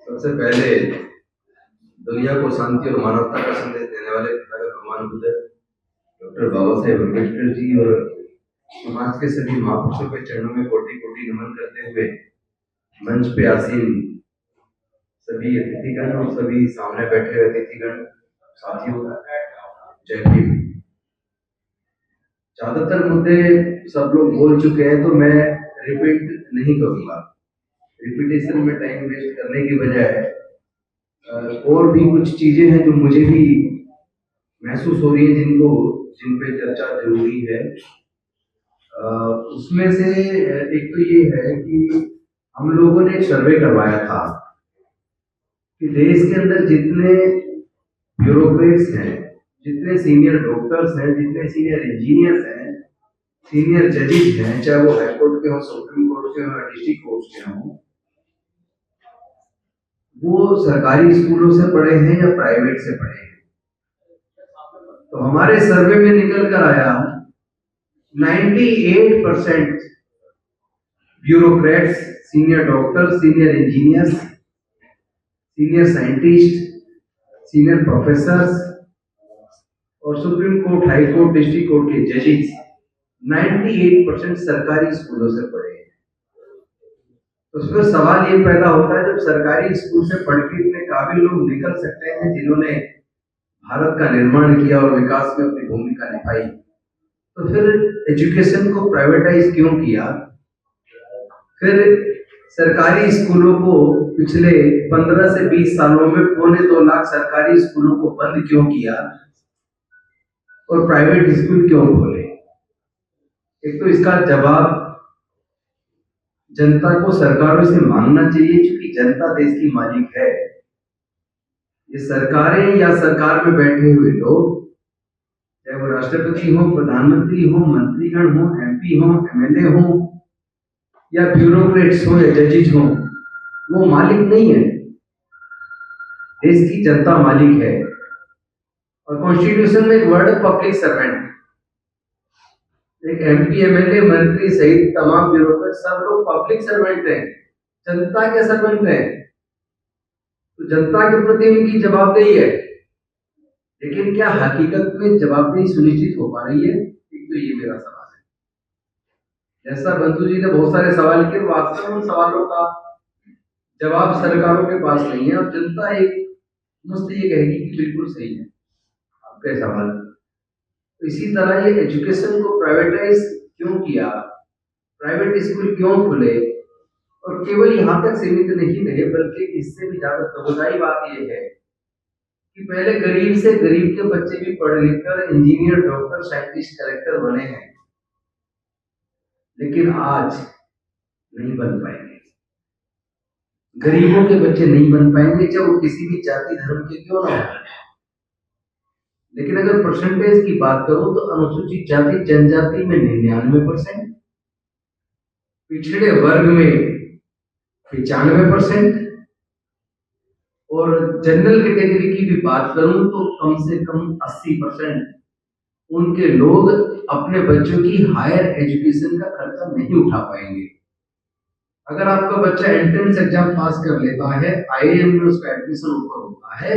सबसे पहले दुनिया को शांति और मानवता का संदेश देने वाले पिता का भगवान बुद्ध डॉक्टर बाबा साहेब अम्बेडकर जी और समाज के सभी महापुरुषों के चरणों में कोटि कोटि नमन करते हुए मंच पे आसीन सभी अतिथिगण और सभी सामने बैठे हुए अतिथिगण साथियों, जय भीम। ज्यादातर मुद्दे सब लोग बोल चुके हैं तो मैं रिपीट नहीं करूंगा। रिपीटेशन में टाइम वेस्ट करने की बजाय और भी कुछ चीजें हैं जो मुझे भी महसूस हो रही है जिन पे चर्चा जरूरी है। उसमें से एक तो ये है कि हम लोगों ने एक सर्वे करवाया था कि देश के अंदर जितने ब्यूरोक्रेट्स हैं, जितने सीनियर डॉक्टर्स हैं, जितने सीनियर इंजीनियर्स हैं, सीनियर जजेस हैं, चाहे वो हाई कोर्ट के हों, सुप्रीम कोर्ट के हों, डिस्ट्रिक्ट कोर्ट के हों, वो सरकारी स्कूलों से पढ़े हैं या प्राइवेट से पढ़े हैं। तो हमारे सर्वे में निकल कर आया 98% bureaucrats, senior doctors, senior engineers, senior scientist, senior professors और supreme court, high court, district court के जजेस 98% सरकारी स्कूलों से पढ़े हैं। तो उसमें सवाल ये पैदा होता है, जब सरकारी स्कूल से पढ़ के इतने काबिल लोग निकल सकते हैं जिन्होंने भारत का निर्माण किया और विकास में अपनी भूमिका निभाई, तो फिर एजुकेशन को प्राइवेटाइज क्यों किया? फिर सरकारी स्कूलों को पिछले 15 से 20 सालों में 2.25 लाख सरकारी स्कूलों को बंद क्यों किया और प्राइवेट स्कूल क्यों खोले? एक तो इसका जवाब जनता को सरकारों से मांगना चाहिए, क्योंकि जनता देश की मालिक है। ये सरकारें या सरकार में बैठे हुए लोग, चाहे वो राष्ट्रपति हो, प्रधानमंत्री हो, मंत्रीगण हो, एमपी हो, एमएलए हो या ब्यूरोक्रेट्स हो या जजेस हो, वो मालिक नहीं है। देश की जनता मालिक है। और कॉन्स्टिट्यूशन में एक वर्ड है पब्लिक सर्वेंट। एक एमपी, एमएलए, मंत्री सहित तमाम ब्यूरोक्रेट सब लोग पब्लिक सर्वेंट हैं, जनता के सर्वेंट हैं। तो जनता के प्रति उनकी जवाबदेही है, लेकिन क्या हकीकत में जवाबदेही सुनिश्चित हो पा रही है? एक तो ये मेरा सवाल है। जैसा बंधु जी ने बहुत सारे सवाल किए, वास्तव में सवालों का जवाब सरकारों के पास नहीं है और जनता एक मुझसे ये कहेगी कि बिल्कुल सही है आपका सवाल। तो इसी तरह ये एजुकेशन को प्राइवेटाइज क्यों किया, प्राइवेट स्कूल क्यों खुले, और केवल यहाँ तक सीमित नहीं रहे, बल्कि इससे भी ज्यादा दुखदायी बात यह है कि पहले गरीब से गरीब के बच्चे भी पढ़ लिख कर इंजीनियर, डॉक्टर, साइंटिस्ट, कलेक्टर बने हैं, लेकिन आज नहीं बन पाएंगे। गरीबों के बच्चे नहीं बन पाएंगे, चाहे वो किसी भी जाति धर्म के क्यों ना हो। लेकिन अगर परसेंटेज की बात करूं तो अनुसूचित जाति जनजाति में 99%, पिछड़े वर्ग में 95% और जनरल कैटेगरी की भी बात करूं तो कम से कम 80% उनके लोग अपने बच्चों की हायर एजुकेशन का खर्चा नहीं उठा पाएंगे। अगर आपका बच्चा एंट्रेंस एग्जाम पास कर लेता है, आईआईएम में उसका एडमिशन ऊपर होता है,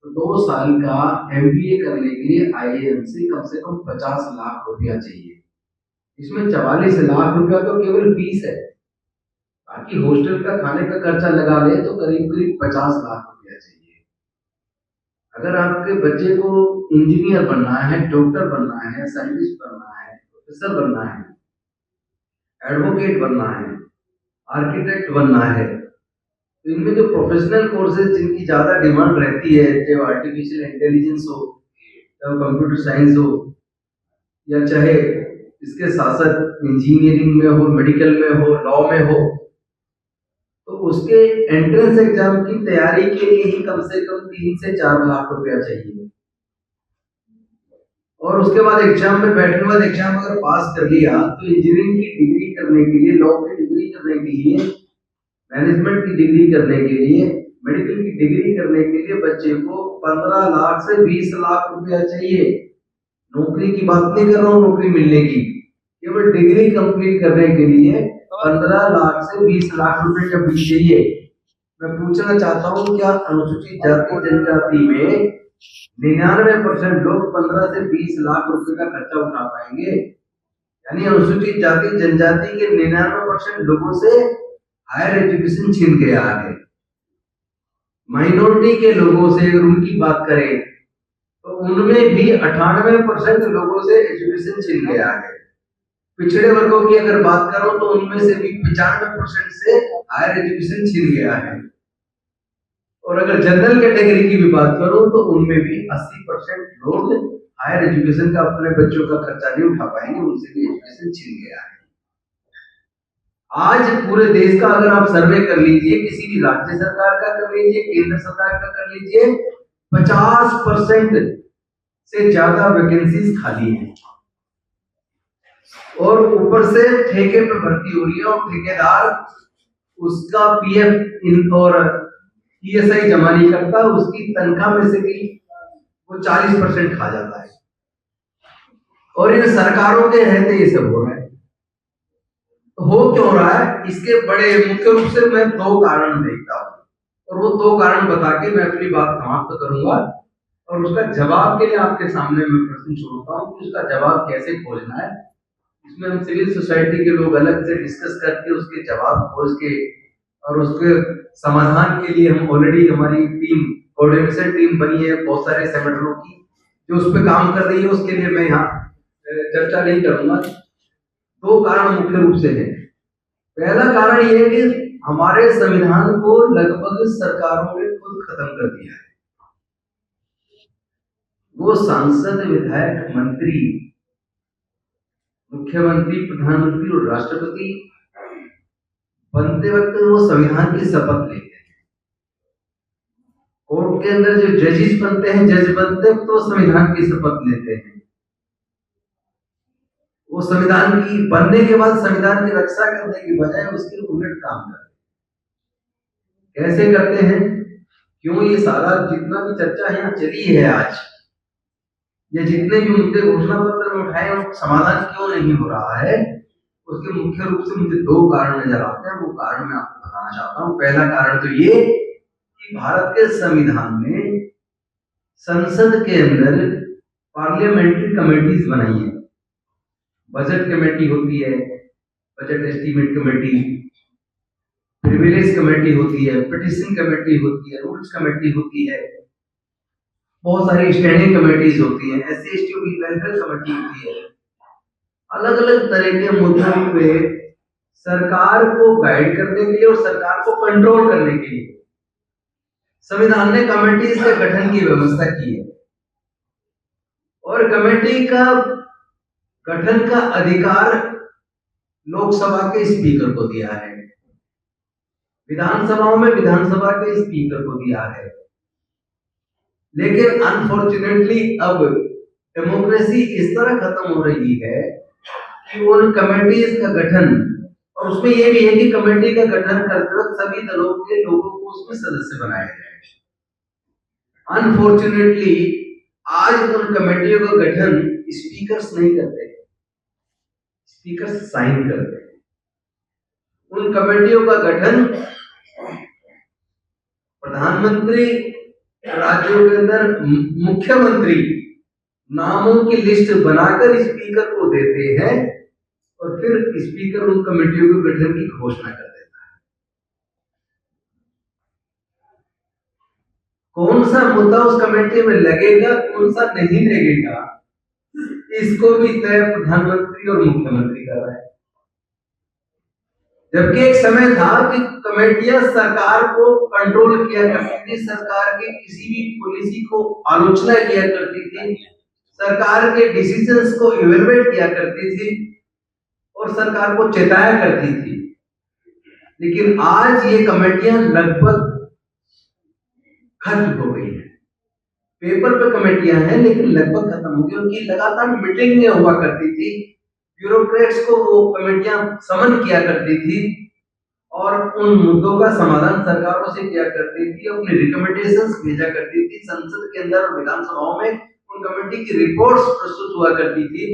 तो 2 साल का एमबीए करने के लिए आईआईएम से कम 50 लाख रुपया चाहिए। इसमें 44 लाख रुपया तो केवल फीस है, बाकी हॉस्टल का खाने का खर्चा लगा ले तो करीब 50 लाख रुपया चाहिए। अगर आपके बच्चे को इंजीनियर बनना है, डॉक्टर बनना है, साइंटिस्ट बनना है, प्रोफेसर बनना है, एडवोकेट बनना है, आर्किटेक्ट बनना है, तो इनमें जो प्रोफेशनल कोर्सेज जिनकी ज्यादा डिमांड रहती है, चाहे आर्टिफिशियल इंटेलिजेंस हो, चाहे कंप्यूटर साइंस हो, या चाहे इसके साथ साथ इंजीनियरिंग में हो, मेडिकल में हो, लॉ में हो, तो उसके एंट्रेंस एग्जाम की तैयारी के लिए ही कम से कम 3 से 4 लाख रुपया चाहिए। और उसके बाद एग्जाम में बैठने के बाद एग्जाम अगर पास कर लिया तो इंजीनियरिंग की डिग्री करने के लिए, लॉ की डिग्री करने के लिए, मैनेजमेंट की डिग्री करने के लिए, मेडिकल की डिग्री करने के लिए बच्चे को 15 लाख से 20 लाख रुपया चाहिए। नौकरी की बात नहीं कर रहा हूँ, नौकरी मिलने की, केवल डिग्री कंप्लीट करने के लिए 15 लाख से 20 लाख रुपए का बिल चाहिए। मैं पूछना चाहता हूँ, क्या अनुसूचित जाति जनजाति में 99% लोग 15 से 20 लाख रुपए का खर्चा उठा पाएंगे? यानी अनुसूचित जाति जनजाति के 99% लोगों से हायर एजुकेशन छीन गया है। माइनॉरिटी के लोगों से अगर उनकी बात करें तो उनमें भी 98% लोगों से एजुकेशन छीन गया है। पिछड़े वर्गों की अगर बात करो तो उनमें से भी 95% से हायर एजुकेशन छीन गया है। और अगर जनरल कैटेगरी की भी बात करूं तो उनमें भी 80% लोग हायर एजुकेशन का अपने बच्चों का खर्चा नहीं उठा पाएंगे, उनसे भी एजुकेशन छीन गया है। आज पूरे देश का अगर आप सर्वे कर लीजिए, किसी भी राज्य सरकार का कर लीजिए, केंद्र सरकार का कर लीजिए, 50% से ज्यादा वैकेंसीज खाली हैं और ऊपर से ठेके पे भर्ती हो रही है और ठेकेदार उसका पीएफ इन और ईएसआई जमा नहीं करता, उसकी तनख्वाह में से भी वो 40% खा जाता है। और इन सरकारों के रहते ये सब हो रहा है। तो हो क्यों रहा है? इसके बड़े मुख्य रूप से मैं 2 कारण देखता हूं और वो 2 कारण बता के मैं अपनी बात समाप्त करूंगा और उसका जवाब के लिए आपके सामने मैं प्रश्न छोड़ता हूं कि उसका जवाब कैसे खोजना है। इसमें हम सिविल सोसाइटी के लोग अलग से डिस्कस करके उसके जवाब खोज के और उसके समाधान के लिए हम ऑलरेडी हमारी टीम कोऑर्डिनेशन टीम बनी है बहुत सारे संगठनों की जो उस पर काम कर रही है, उसके लिए मैं यहाँ चर्चा नहीं करूंगा। 2 कारण मुख्य रूप से है। पहला कारण यह है कि हमारे संविधान को लगभग सरकारों ने खुद खत्म कर दिया है। वो सांसद, विधायक, मंत्री, मुख्यमंत्री, प्रधानमंत्री और राष्ट्रपति बनते वक्त वो संविधान की शपथ लेते हैं। कोर्ट के अंदर जो जजेस बनते हैं, जज बनते वक्त तो संविधान की शपथ लेते हैं। वो संविधान की बनने के बाद संविधान की रक्षा करने की बजाय उसके उलट काम करते हैं। कैसे करते हैं? क्यों ये सारा जितना भी चर्चा यहाँ चली है आज, ये जितने भी मुद्दे घोषणा पत्र में उठाए और समाधान क्यों नहीं हो रहा है, उसके मुख्य रूप से मुझे 2 कारण नजर आते हैं। वो कारण मैं आपको बताना चाहता हूँ। पहला कारण तो ये कि भारत के संविधान में संसद के अंदर पार्लियामेंट्री कमेटीज बनाई है। बजट कमेटी होती है, budget estimate committee, privilege committee होती है, पिटिशन कमेटी होती है, रूल्स कमेटी होती है, बहुत सारी स्टैंडिंग कमेटीज होती हैं, एससी एसटी की वेलफेयर कमेटी होती है। अलग अलग तरह के मुद्दों पे सरकार को गाइड करने के लिए और सरकार को कंट्रोल करने के लिए संविधान ने कमेटीज के गठन की व्यवस्था की है। और कमेटी का गठन का अधिकार लोकसभा के स्पीकर को दिया है, विधानसभाओं में विधानसभा के स्पीकर को दिया है। लेकिन अनफॉर्चुनेटली अब डेमोक्रेसी इस तरह खत्म हो रही है कि उन कमेटीज का गठन, और उसमें यह भी है कि कमेटी का गठन करते वक्त सभी दलों के लोगों को उसमें सदस्य बनाया जाए। अनफॉर्चुनेटली आज उन कमेटियों का गठन स्पीकर्स नहीं करते, स्पीकर साइन करते हैं। उन कमेटियों का गठन प्रधानमंत्री, राज्यों के अंदर मुख्यमंत्री नामों की लिस्ट बनाकर स्पीकर को देते हैं और फिर स्पीकर उन कमेटियों के गठन की घोषणा कर देता है। कौन सा मुद्दा उस कमेटी में लगेगा, कौन सा नहीं लगेगा, इसको भी तय प्रधानमंत्री और मुख्यमंत्री कर रहे हैं। जबकि एक समय था कि कमेटियां सरकार को कंट्रोल किया करती थी, सरकार की किसी भी पॉलिसी को आलोचना किया करती थी, सरकार के डिसीजंस को इवैल्यूएट किया करती थी और सरकार को चेताया करती थी। लेकिन आज ये कमेटियां लगभग खत्म हो गई है। पेपर पे कमेटियां हैं लेकिन लगभग खत्म हो गई। उनकी लगातार मीटिंगें हुआ करती थी, ब्यूरोक्रेट्स को वो कमेटियां समन किया करती थी और उन मुद्दों का समाधान सरकारों से किया करती थी, अपनी रिकमेंडेशंस भेजा करती थी। संसद के अंदर और विधानसभाओं में उन कमेटी की रिपोर्ट्स प्रस्तुत हुआ करती थी।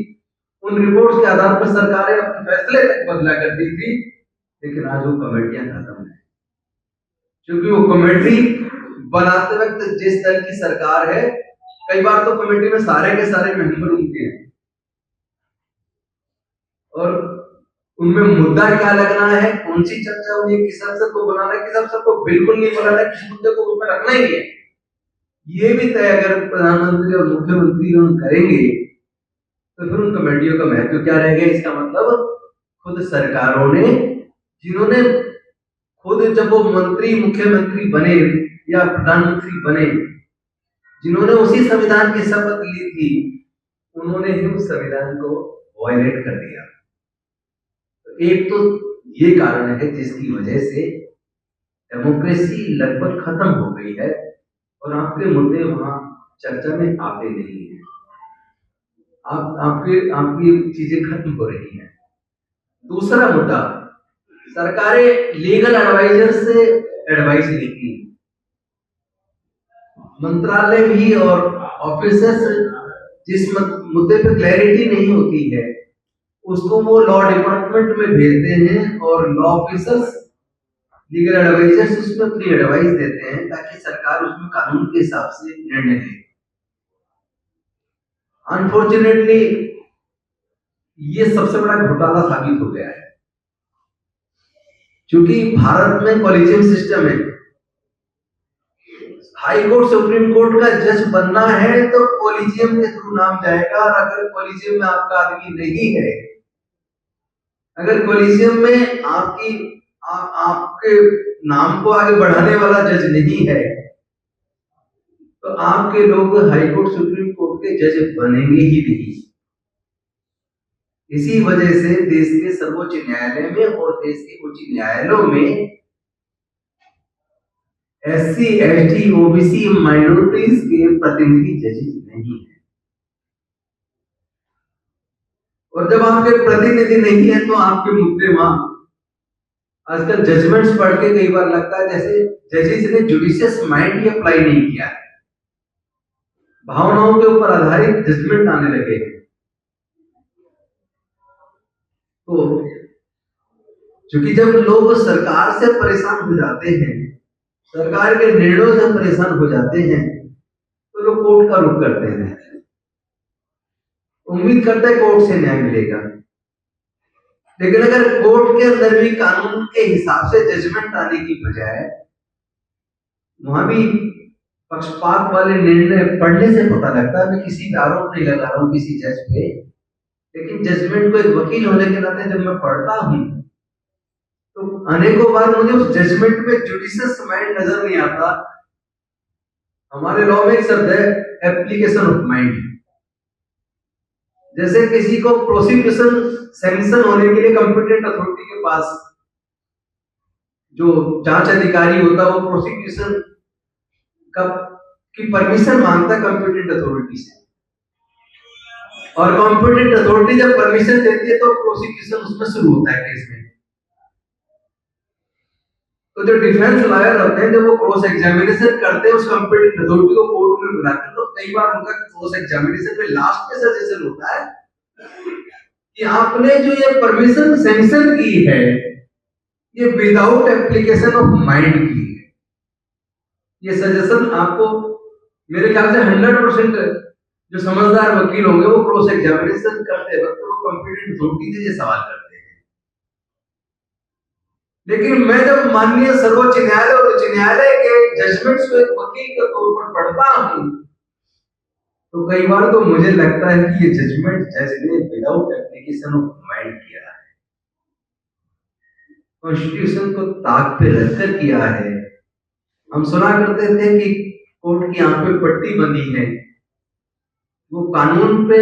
उन रिपोर्ट्स के आधार पर सरकारें अपने फैसले तक बदला करती थी लेकिन आज वो कमेटियां खत्म है, क्योंकि वो कमेटी बनाते वक्त जिस दल की सरकार है, कई बार तो कमेटी में सारे के सारे मेंबर उनके हैं, और उनमें मुद्दा क्या लगना है, कौन सी चर्चा होनी है, किस अफसर को बुलाना है, किस अफसर को बिल्कुल नहीं बुलाना है, किस मुद्दे को उसमें रखना ही है, ये भी तय अगर प्रधानमंत्री और मुख्यमंत्री लोग करेंगे तो फिर उन कमेटियों का महत्व क्या रहेगा। इसका मतलब खुद सरकारों ने, जिन्होंने खुद जब वो मंत्री मुख्यमंत्री बने या प्रधानमंत्री बने, जिन्होंने उसी संविधान की शपथ ली थी, उन्होंने ही उस संविधान को वायलेट कर दिया। तो एक तो ये कारण है जिसकी वजह से डेमोक्रेसी लगभग खत्म हो गई है और आपके मुद्दे वहां चर्चा में आते नहीं है, आपकी चीजें खत्म हो रही हैं। दूसरा मुद्दा, सरकारें लीगल एडवाइजर से एडवाइस लेती हैं, मंत्रालय भी और ऑफिसर्स जिस मुद्दे पे क्लैरिटी नहीं होती है उसको वो लॉ डिपार्टमेंट में भेजते हैं और लॉ ऑफिसर्स, लीगल एडवाइजर्स उसमें अपनी एडवाइस देते हैं ताकि सरकार उसमें कानून के हिसाब से निर्णय ले। अनफॉर्चुनेटली ये सबसे बड़ा घोटाला साबित हो गया है, क्योंकि भारत में कॉलेजियम सिस्टम है। हाई कोर्ट सुप्रीम कोर्ट का जज बनना है तो कॉलेजियम के थ्रू नाम जाएगा, और अगर कॉलेजियम में आपका आदमी नहीं है, अगर कॉलेजियम में आपके नाम को आगे बढ़ाने वाला जज नहीं है, तो आपके लोग हाई कोर्ट सुप्रीम कोर्ट के जज बनेंगे ही नहीं। इसी वजह से देश के सर्वोच्च न्यायालय में और देश के उच्च न्यायालयों में SC, ST, OBC, माइनॉरिटीज के प्रतिनिधि जजेस नहीं है। और जब आपके प्रतिनिधि नहीं है तो आपके मुद्दे वहां, आजकल जजमेंट्स पढ़ के कई बार लगता है जैसे जजेस ने जुडिशियस माइंड ही अप्लाई नहीं किया है, भावनाओं के ऊपर आधारित जजमेंट आने लगे हैं। तो क्योंकि जब लोग सरकार से परेशान हो जाते हैं, सरकार के निर्णयों से परेशान हो जाते हैं, तो लोग कोर्ट का रुख करते हैं, उम्मीद करते हैं कोर्ट से न्याय मिलेगा। लेकिन अगर कोर्ट के अंदर भी कानून के हिसाब से जजमेंट आने की बजाय वहां भी पक्षपात वाले निर्णय पढ़ने से पता लगता है, मैं किसी का आरोप नहीं लगा रहा हूं किसी जज पे, लेकिन जजमेंट को एक वकील होने के नाते जब मैं पढ़ता हूं तो अनेकों बार मुझे उस जजमेंट में जुडिशियस माइंड नजर नहीं आता। हमारे लॉ में एक शब्द है एप्लीकेशन ऑफ माइंड। जैसे किसी को प्रोसिक्यूशन सैंक्शन होने के लिए कंपिटेंट अथॉरिटी के पास जो जांच अधिकारी होता है वो प्रोसिक्यूशन की परमिशन मांगता है कंपिटेंट अथॉरिटी से, और कंपिटेंट अथॉरिटी जब परमिशन देती है तो प्रोसिक्यूशन उसमें शुरू होता है केस में। तो जो डिफेंस लॉयर होते हैं जब वो क्रॉस एग्जामिनेशन करते हैं उस कंपिटेंट अथॉरिटी को कोर्ट में बुलाते हैं, तो कई बार उनका क्रॉस एग्जामिनेशन में लास्ट में सजेशन होता है कि आपने जो ये परमिशन सैंक्शन की है ये विदाउट एप्लीकेशन ऑफ माइंड की है। ये सजेशन आपको मेरे ख्याल से 100% जो समझदार वकील होंगे वो क्रॉस एग्जामिनेशन करते वक्त वो कंपिटेंट अथॉरिटी से ये सवाल करते हैं। लेकिन मैं जब माननीय सर्वोच्च न्यायालय और उच्च न्यायालय के जजमेंट्स को एक वकील के तौर पर पढ़ता हूं तो कई बार तो मुझे लगता है कि ये जजमेंट जज ने विदाउट एप्लीकेशन ऑफ माइंड किया है, कॉन्स्टिट्यूशन को ताक पे रखकर किया है। हम सुना करते थे कि कोर्ट की आंख पे पट्टी बंधी है, वो कानून पे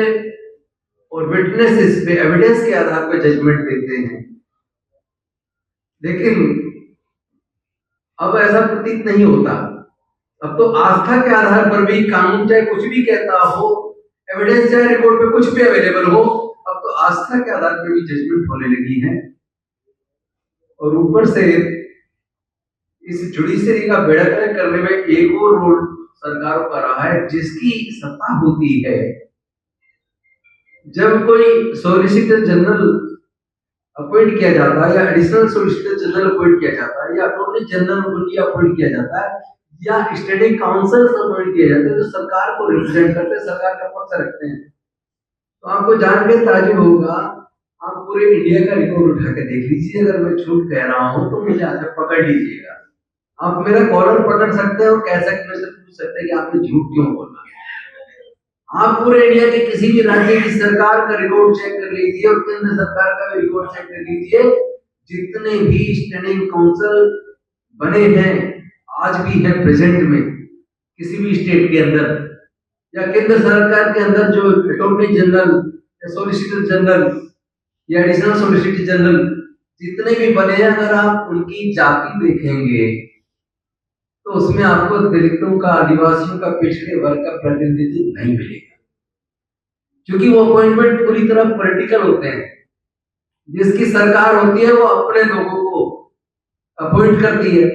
और विटनेसेस पे एविडेंस के आधार पे जजमेंट देते हैं, लेकिन अब ऐसा प्रतीत नहीं होता। अब तो आस्था के आधार पर भी कानून चाहे कुछ भी कहता हो, एविडेंस चाहे रिपोर्ट पे कुछ भी अवेलेबल हो, अब तो आस्था के आधार पर भी जजमेंट होने लगी है। और ऊपर से इस जुडिशरी का बेड़ा गर्क करने में एक और रोल सरकारों का रहा है, जिसकी सत्ता होती है जब कोई सॉलिसिटर जनरल अपॉइंट किया जाता है, या एडिशनल सोलिसिटर जनरल अपॉइंट किया जाता है, या अटॉर्नी जनरल अपॉइंट किया जाता है, या स्टडी काउंसिल अपॉइंट किया जाता है, जो सरकार को रिप्रेजेंट करते हैं, सरकार का पक्ष रखते हैं। तो आपको जान के ताजुब होगा, आप पूरे इंडिया का रिकॉर्ड उठा के देख लीजिए, अगर मैं झूठ कह रहा हूं तो मुझे आके पकड़ लीजिएगा। आप मेरा कॉलर पकड़ सकते हैं और कह सकते हैं, पूछ सकते हैं कि आपने झूठ क्यों बोला। आप पूरे इंडिया के किसी भी राज्य की सरकार का रिकॉर्ड चेक कर लीजिए और केंद्र सरकार का भी रिकॉर्ड चेक कर लीजिए। जितने भी स्टैंडिंग काउंसिल बने हैं, आज भी है प्रेजेंट में, किसी भी स्टेट के अंदर या केंद्र सरकार के अंदर, जो अटॉर्नी जनरल या सोलिसिटर जनरल या एडिशनल सोलिसिटर जनरल जितने भी बने हैं, अगर आप उनकी जाति देखेंगे तो उसमें आपको दलितों का, आदिवासियों का, पिछड़े वर्ग का प्रतिनिधित्व नहीं मिलेगा, क्योंकि वो अपॉइंटमेंट पूरी तरह पॉलिटिकल होते हैं। जिसकी सरकार होती है वो अपने लोगों को अपॉइंट करती है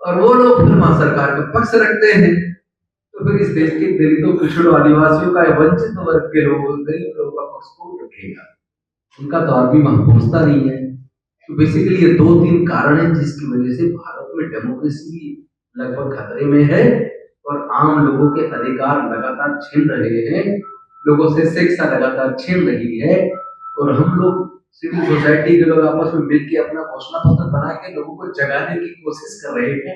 और वो लोग फिर वहां सरकार का पक्ष रखते हैं। तो फिर इस देश के दलितों, पिछड़ों, आदिवासियों का, वंचित वर्ग के लोगों, गरीब लोगों का पक्ष कौन रखेगा? उनका तो आदमी वहां पहुंचता नहीं है। तो बेसिकली ये 2-3 कारण हैं जिसकी वजह से भारत में डेमोक्रेसी लगभग खतरे में है और आम लोगों के अधिकार लगातार छीन रहे हैं, लोगों से शिक्षा लगातार छीन रही है। और हम लोग सिविल सोसाइटी के लोग आपस में मिलकर अपना घोषणा पत्र बना के लोगों को जगाने की कोशिश कर रहे हैं,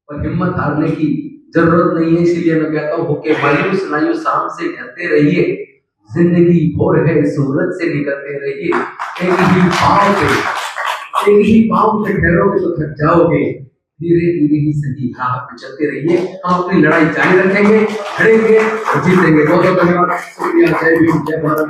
और हिम्मत हारने की जरूरत नहीं है। इसीलिए मैं कहता हूँ, होके मायूस नायूस शाम से ढलते रहिए, जिंदगी भोर है सूरज से निकलते रहिए। एक ही पाँव से ठहरोगे तो थक जाओगे, धीरे धीरे ही सही राह पे चलते रहिए। हम अपनी लड़ाई जारी रखेंगे, लड़ेंगे और जीतेंगे। बहुत बहुत धन्यवाद, शुक्रिया, जय भीम, जय भारत।